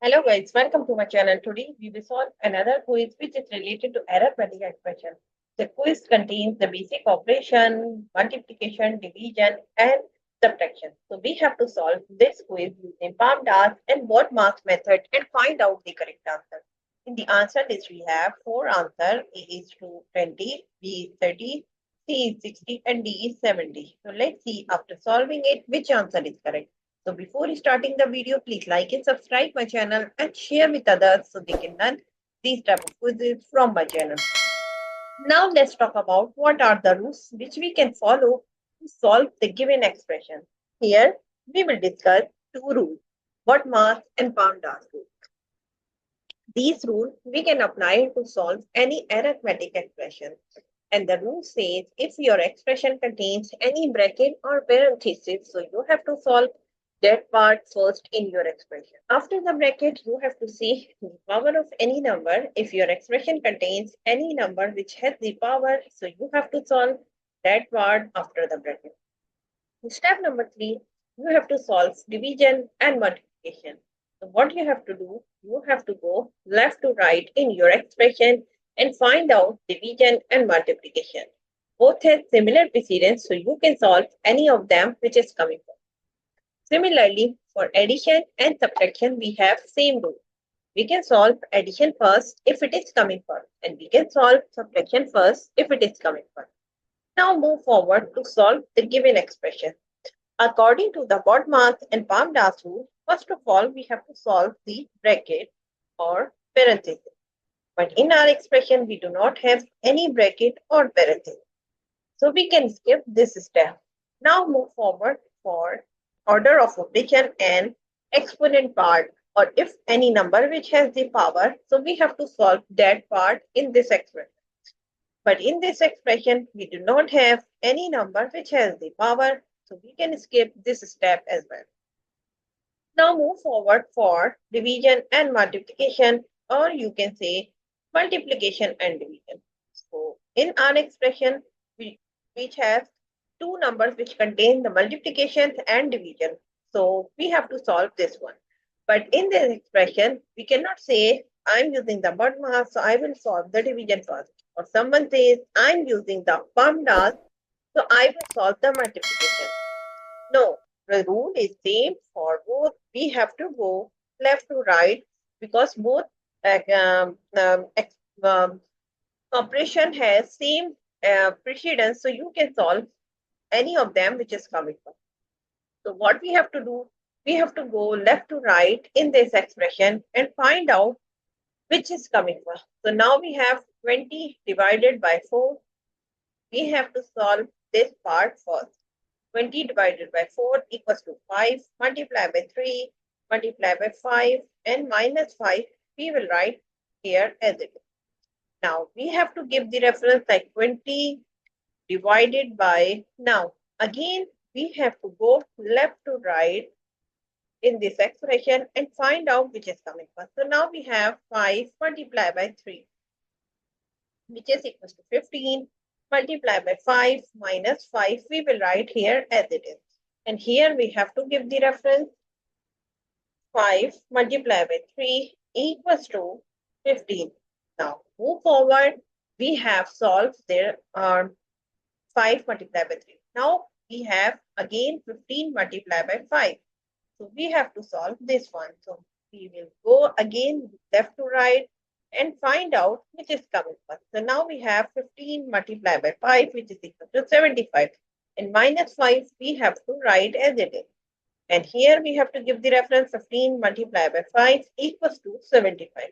Hello guys, welcome to my channel. Today we will solve another quiz which is related to arithmetic expression. The quiz contains the basic operation, multiplication, division and subtraction. So we have to solve this quiz using palm task and word marks method and find out the correct answer. In the answer list we have four answers. A is to 20, B is 30, C is 60 and D is 70. So let's see after solving it which answer is correct. So before starting the video, please like and subscribe my channel and share with others so they can learn these type of quizzes from my channel. Now let's talk about what are the rules which we can follow to solve the given expression. Here we will discuss two rules, what mass and PAMDAS rule. These rules we can apply to solve any arithmetic expression. And the rule says if your expression contains any bracket or parenthesis, so you have to solve that part first in your expression. After the bracket, you have to see the power of any number. If your expression contains any number which has the power, so you have to solve that part after the bracket. Step number 3, you have to solve division and multiplication. So what you have to do, you have to go left to right in your expression and find out division and multiplication. Both have similar precedence, so you can solve any of them which is coming from. Similarly, for addition and subtraction, we have same rule. We can solve addition first if it is coming first, and we can solve subtraction first if it is coming first. Now move forward to solve the given expression. According to the BODMAS and PAMDAS rule, first of all, we have to solve the bracket or parenthesis. But in our expression, we do not have any bracket or parenthesis. So we can skip this step. Now move forward for order of operation and exponent part, or if any number which has the power. So we have to solve that part in this expression. But in this expression, we do not have any number which has the power. So we can skip this step as well. Now move forward for division and multiplication, or you can say multiplication and division. So in our expression, which has two numbers which contain the multiplication and division. So we have to solve this one. But in this expression, we cannot say I'm using the BODMAS, so I will solve the division first. Or someone says I'm using the PAMDAS, so I will solve the multiplication. No, the rule is same for both. We have to go left to right because both operation has same precedence. So you can solve any of them which is coming from. So what we have to do, we have to go left to right in this expression and find out which is coming from. So now we have 20 divided by 4. We have to solve this part first. 20 divided by 4 equals to 5, multiply by 3, multiply by 5 and minus 5 we will write here as it is. Now we have to give the reference like 20 divided by, now again we have to go left to right in this expression and find out which is coming first. So now we have 5 multiplied by 3 which is equals to 15 multiplied by 5 minus 5 we will write here as it is. And here we have to give the reference 5 multiplied by 3 equals to 15. Now move forward. We have solved there 5 multiplied by 3. Now we have again 15 multiplied by 5. So we have to solve this one. So we will go again left to right and find out which is coming first. So now we have 15 multiplied by 5 which is equal to 75. And minus 5 we have to write as it is. And here we have to give the reference 15 multiplied by 5 equals to 75.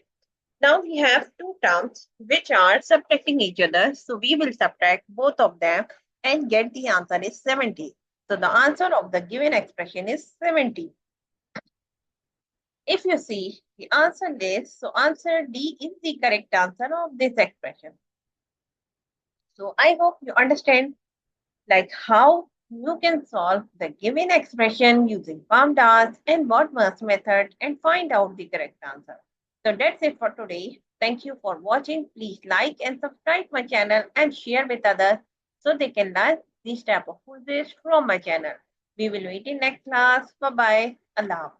Now we have two terms which are subtracting each other. So we will subtract both of them and get the answer is 70. So the answer of the given expression is 70. If you see the answer list, so answer D is the correct answer of this expression. So I hope you understand like how you can solve the given expression using PAMDAS and BODMAS method and find out the correct answer. So that's it for today. Thank you for watching. Please like and subscribe my channel and share with others so they can learn this type of quizzes from my channel. We will meet in next class. Bye bye. Allah.